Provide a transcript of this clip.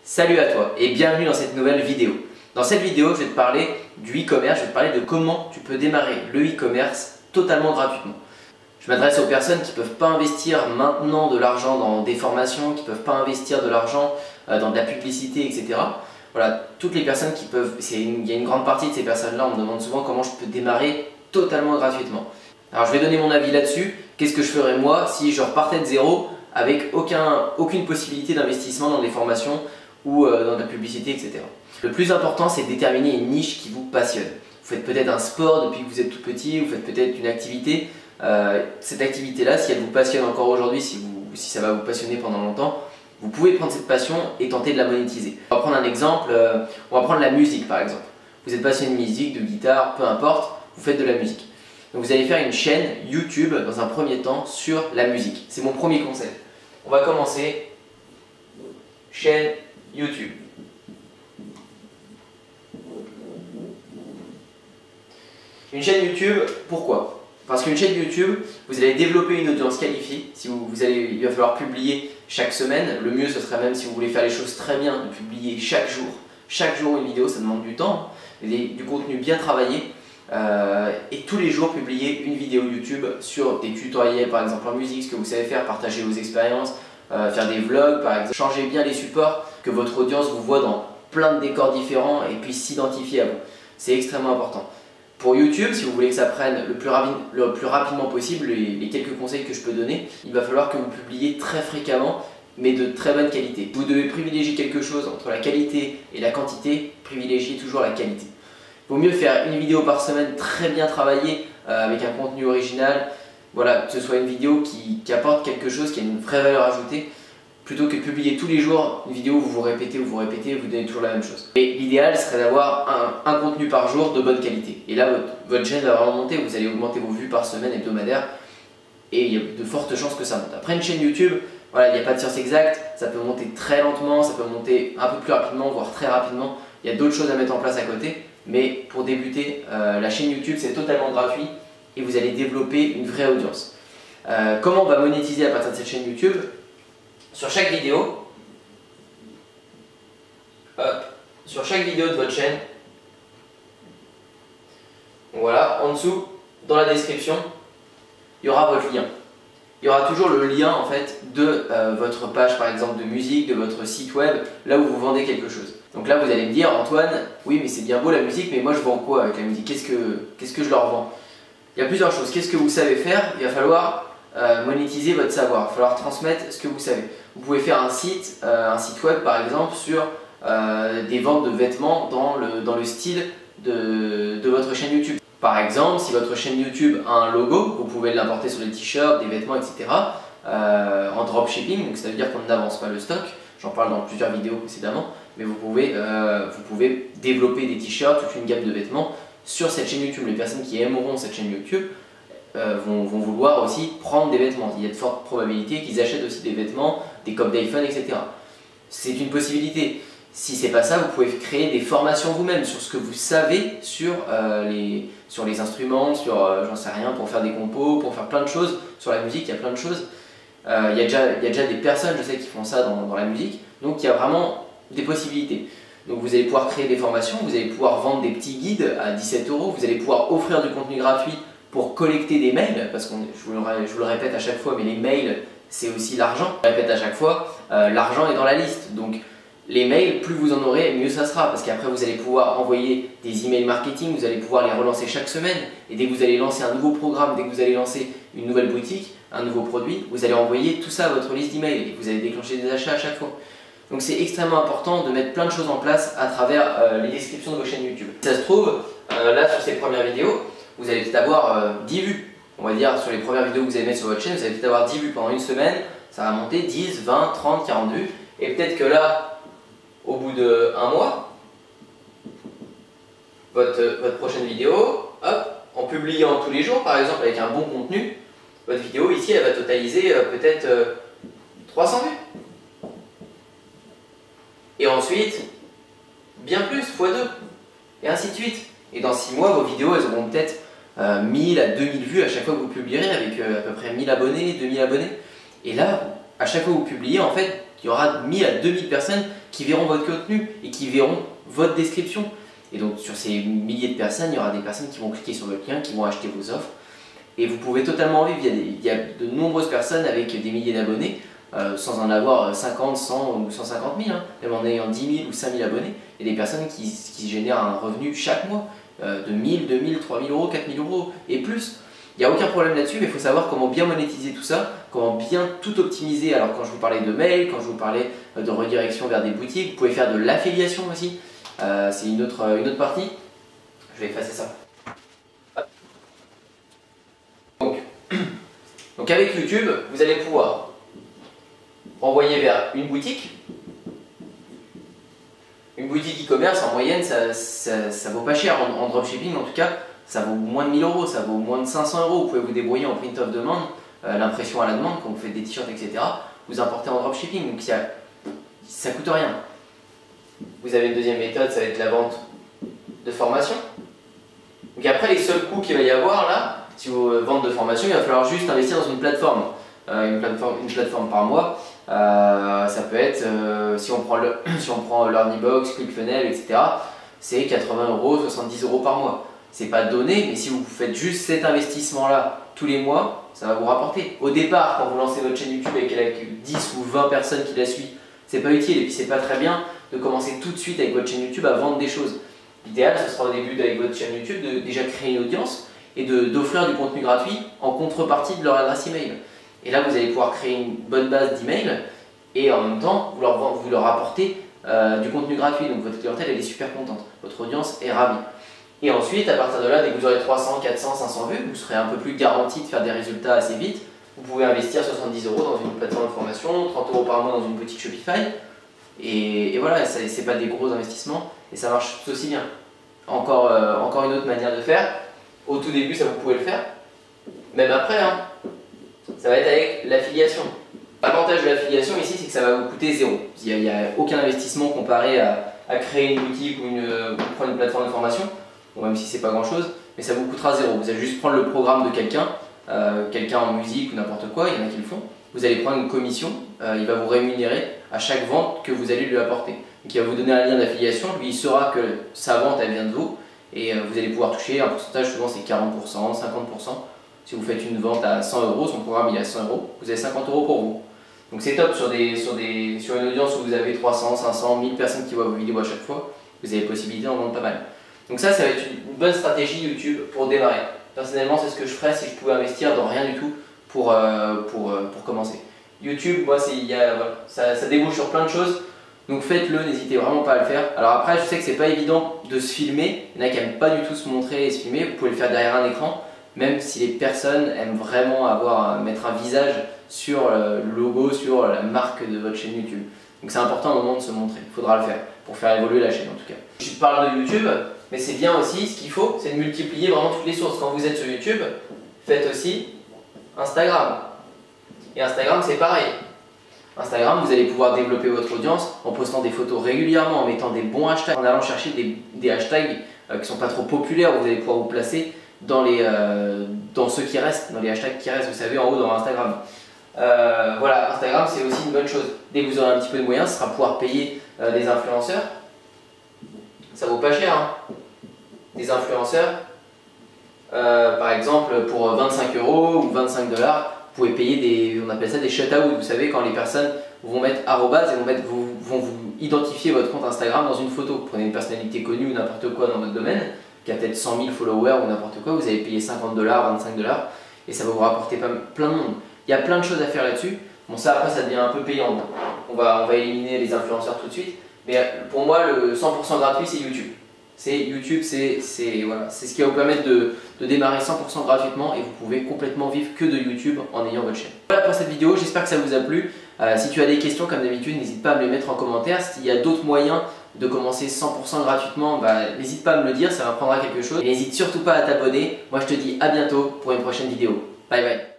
Salut à toi et bienvenue dans cette nouvelle vidéo. Dans cette vidéo, je vais te parler du e-commerce, je vais te parler de comment tu peux démarrer le e-commerce totalement gratuitement. Je m'adresse aux personnes qui ne peuvent pas investir maintenant de l'argent dans des formations, qui ne peuvent pas investir de l'argent dans de la publicité, etc. Voilà, toutes les personnes qui peuvent, il y a une grande partie de ces personnes-là, on me demande souvent comment je peux démarrer totalement gratuitement. Alors je vais donner mon avis là-dessus. Qu'est-ce que je ferais moi si je repartais de zéro avec aucune possibilité d'investissement dans des formations ou dans de la publicité, etc. Le plus important, c'est de déterminer une niche qui vous passionne. Vous faites peut-être un sport depuis que vous êtes tout petit, vous faites peut-être une activité. Cette activité-là, si elle vous passionne encore aujourd'hui, si ça va vous passionner pendant longtemps, vous pouvez prendre cette passion et tenter de la monétiser. On va prendre un exemple, on va prendre la musique par exemple. Vous êtes passionné de musique, de guitare, peu importe, vous faites de la musique. Donc vous allez faire une chaîne YouTube dans un premier temps sur la musique. C'est mon premier conseil. On va commencer, chaîne YouTube. Une chaîne YouTube, pourquoi? Parce qu'une chaîne YouTube, vous allez développer une audience qualifiée. Si il va falloir publier chaque semaine. Le mieux, ce serait même si vous voulez faire les choses très bien, de publier chaque jour une vidéo, ça demande du temps, du contenu bien travaillé. Et tous les jours publier une vidéo YouTube sur des tutoriels par exemple en musique, ce que vous savez faire, partager vos expériences, faire des vlogs par exemple, changer bien les supports, que votre audience vous voit dans plein de décors différents et puisse s'identifier à vous. C'est extrêmement important. Pour YouTube, si vous voulez que ça prenne le plus rapidement possible, les quelques conseils que je peux donner, il va falloir que vous publiez très fréquemment mais de très bonne qualité. Vous devez privilégier quelque chose entre la qualité et la quantité, privilégiez toujours la qualité. Il vaut mieux faire une vidéo par semaine très bien travaillée avec un contenu original, voilà, que ce soit une vidéo qui apporte quelque chose, qui a une vraie valeur ajoutée, plutôt que de publier tous les jours une vidéo où vous répétez, vous donnez toujours la même chose. Et l'idéal serait d'avoir un contenu par jour de bonne qualité. Et là, votre chaîne va vraiment monter, vous allez augmenter vos vues par semaine hebdomadaire et il y a de fortes chances que ça monte. Après, une chaîne YouTube, voilà, il n'y a pas de science exacte, ça peut monter très lentement, ça peut monter un peu plus rapidement, voire très rapidement. Il y a d'autres choses à mettre en place à côté. Mais pour débuter, la chaîne YouTube c'est totalement gratuit et vous allez développer une vraie audience. Comment on va monétiser à partir de cette chaîne YouTube? Sur chaque vidéo, de votre chaîne, voilà, en dessous, dans la description, il y aura votre lien. Il y aura toujours le lien en fait de votre page par exemple de musique, de votre site web, là où vous vendez quelque chose. Donc là vous allez me dire, Antoine, oui mais c'est bien beau la musique, mais moi je vends quoi avec la musique? Qu'est-ce que je leur vends? Il y a plusieurs choses. Qu'est-ce que vous savez faire? Il va falloir monétiser votre savoir, il va falloir transmettre ce que vous savez. Vous pouvez faire un site web par exemple sur des ventes de vêtements dans le style de votre chaîne YouTube. Par exemple, si votre chaîne YouTube a un logo, vous pouvez l'importer sur des t-shirts, des vêtements, etc. En dropshipping, donc ça veut dire qu'on n'avance pas le stock. J'en parle dans plusieurs vidéos précédemment, mais vous pouvez développer des t-shirts, toute une gamme de vêtements sur cette chaîne YouTube. Les personnes qui aimeront cette chaîne YouTube vont vouloir aussi prendre des vêtements. Il y a de fortes probabilités qu'ils achètent aussi des vêtements, des coques d'iPhone, etc. C'est une possibilité. Si c'est pas ça, vous pouvez créer des formations vous-même sur ce que vous savez sur les instruments, sur j'en sais rien, pour faire des compos, pour faire plein de choses. Sur la musique, il y a plein de choses. Il y a déjà des personnes, je sais, qui font ça dans la musique. Donc il y a vraiment des possibilités. Donc vous allez pouvoir créer des formations, vous allez pouvoir vendre des petits guides à 17 €, vous allez pouvoir offrir du contenu gratuit pour collecter des mails, parce que je vous le répète à chaque fois, mais les mails, c'est aussi l'argent. Je le répète à chaque fois, l'argent est dans la liste. Donc les mails, plus vous en aurez, mieux ça sera, parce qu'après vous allez pouvoir envoyer des emails marketing, vous allez pouvoir les relancer chaque semaine, et dès que vous allez lancer un nouveau programme, dès que vous allez lancer une nouvelle boutique, un nouveau produit, vous allez envoyer tout ça à votre liste d'emails et vous allez déclencher des achats à chaque fois. Donc c'est extrêmement important de mettre plein de choses en place à travers les descriptions de vos chaînes YouTube. Si ça se trouve, là sur ces premières vidéos, vous allez peut-être avoir 10 vues. On va dire sur les premières vidéos que vous allez mettre sur votre chaîne, vous allez peut-être avoir 10 vues pendant une semaine, ça va monter 10, 20, 30, 40 vues, et peut-être que là, au bout d'un mois, votre prochaine vidéo, hop, en publiant tous les jours par exemple avec un bon contenu, votre vidéo ici elle va totaliser peut-être 300 vues. Et ensuite, bien plus, x2, et ainsi de suite. Et dans 6 mois, vos vidéos elles auront peut-être 1000 à 2000 vues à chaque fois que vous publierez avec à peu près 1000 abonnés, 2000 abonnés. Et là, à chaque fois que vous publiez, en fait, il y aura 1000 à 2000 personnes qui verront votre contenu et qui verront votre description. Et donc sur ces milliers de personnes, il y aura des personnes qui vont cliquer sur votre lien, qui vont acheter vos offres. Et vous pouvez totalement en vivre. Il y a de nombreuses personnes avec des milliers d'abonnés, sans en avoir 50, 100 ou 150 000, hein. Même en ayant 10 000 ou 5 000 abonnés, il y a des personnes qui génèrent un revenu chaque mois de 1000, 2000, 3000 euros, 4000 euros et plus. Il n'y a aucun problème là-dessus, mais il faut savoir comment bien monétiser tout ça, comment bien tout optimiser. Alors quand je vous parlais de mail, quand je vous parlais de redirection vers des boutiques, vous pouvez faire de l'affiliation aussi. C'est une autre partie. Je vais effacer ça. Donc avec YouTube, vous allez pouvoir envoyer vers une boutique. Une boutique e-commerce, en moyenne, ça vaut pas cher. En dropshipping, en tout cas, ça vaut moins de 1000 euros, ça vaut moins de 500 euros. Vous pouvez vous débrouiller en print of demand, l'impression à la demande, quand vous faites des t-shirts, etc. Vous importez en dropshipping, donc ça coûte rien. Vous avez une deuxième méthode, ça va être la vente de formation. Donc après, les seuls coûts qu'il va y avoir là, si vous vendez de formation, il va falloir juste investir dans une plateforme. Une plateforme par mois. Ça peut être, si on prend LearnyBox, ClickFunnels, etc., c'est 80 euros, 70 euros par mois. C'est pas donné, mais si vous faites juste cet investissement-là tous les mois, ça va vous rapporter. Au départ, quand vous lancez votre chaîne YouTube avec 10 ou 20 personnes qui la suivent, c'est pas utile, et puis c'est pas très bien de commencer tout de suite avec votre chaîne YouTube à vendre des choses. L'idéal, ce sera au début avec votre chaîne YouTube de déjà créer une audience et d'offrir du contenu gratuit en contrepartie de leur adresse email. Et là, vous allez pouvoir créer une bonne base d'email et en même temps, vous leur apportez du contenu gratuit. Donc votre clientèle, elle est super contente. Votre audience est ravie. Et ensuite, à partir de là, dès que vous aurez 300, 400, 500 vues, vous serez un peu plus garanti de faire des résultats assez vite. Vous pouvez investir 70 euros dans une plateforme de formation, 30 euros par mois dans une boutique Shopify. Et voilà, ce n'est pas des gros investissements et ça marche tout aussi bien. Encore une autre manière de faire. Au tout début, ça vous pouvez le faire. Même après, hein, ça va être avec l'affiliation. L'avantage de l'affiliation ici, c'est que ça va vous coûter zéro. Il n'y a aucun investissement comparé à créer une boutique ou prendre une plateforme de formation, bon, même si c'est pas grand chose, mais ça vous coûtera zéro. Vous allez juste prendre le programme de quelqu'un en musique ou n'importe quoi, il y en a qui le font. Vous allez prendre une commission, il va vous rémunérer à chaque vente que vous allez lui apporter. Donc il va vous donner un lien d'affiliation, lui il saura que sa vente elle vient de vous et vous allez pouvoir toucher un pourcentage, souvent c'est 40%, 50%. Si vous faites une vente à 100 euros, son programme il est à 100 euros, vous avez 50 euros pour vous. Donc c'est top sur une audience où vous avez 300, 500, 1000 personnes qui voient vos vidéos à chaque fois, vous avez possibilité d'en vendre pas mal. Donc ça va être une bonne stratégie YouTube pour démarrer. Personnellement c'est ce que je ferais si je pouvais investir dans rien du tout pour commencer. YouTube, moi ça débouche sur plein de choses, donc faites-le, n'hésitez vraiment pas à le faire. Alors après je sais que c'est pas évident de se filmer, il y en a qui n'aiment pas du tout se montrer et se filmer, vous pouvez le faire derrière un écran, même si les personnes aiment vraiment mettre un visage sur le logo, sur la marque de votre chaîne YouTube. Donc c'est important au moment de se montrer, il faudra le faire pour faire évoluer la chaîne en tout cas. Je parle de YouTube, mais c'est bien aussi, ce qu'il faut, c'est de multiplier vraiment toutes les sources. Quand vous êtes sur YouTube, faites aussi Instagram. Et Instagram c'est pareil. Instagram, vous allez pouvoir développer votre audience en postant des photos régulièrement, en mettant des bons hashtags, en allant chercher des hashtags qui ne sont pas trop populaires, où vous allez pouvoir vous placer dans ceux qui restent, dans les hashtags qui restent, vous savez, en haut dans Instagram. Voilà, Instagram c'est aussi une bonne chose. Dès que vous aurez un petit peu de moyens, ce sera pouvoir payer des influenceurs. Ça vaut pas cher, hein. Des influenceurs, par exemple, pour 25 euros ou 25 $, vous pouvez payer on appelle ça des shutouts. Vous savez, quand les personnes vont mettre arrobase et vont vous identifier votre compte Instagram dans une photo. Vous prenez une personnalité connue ou n'importe quoi dans votre domaine, qui a peut-être 100 000 followers ou n'importe quoi, vous allez payer 50 $, 25 $, et ça va vous rapporter plein de monde. Il y a plein de choses à faire là-dessus. Bon, ça après, ça devient un peu payant. On va éliminer les influenceurs tout de suite. Mais pour moi, le 100% gratuit, c'est YouTube. YouTube, c'est ce qui va vous permettre de démarrer 100% gratuitement et vous pouvez complètement vivre que de YouTube en ayant votre chaîne. Voilà pour cette vidéo, j'espère que ça vous a plu. Si tu as des questions comme d'habitude, n'hésite pas à me les mettre en commentaire. S'il y a d'autres moyens de commencer 100% gratuitement, n'hésite pas à me le dire, ça m'apprendra quelque chose. Et n'hésite surtout pas à t'abonner. Moi je te dis à bientôt pour une prochaine vidéo. Bye bye.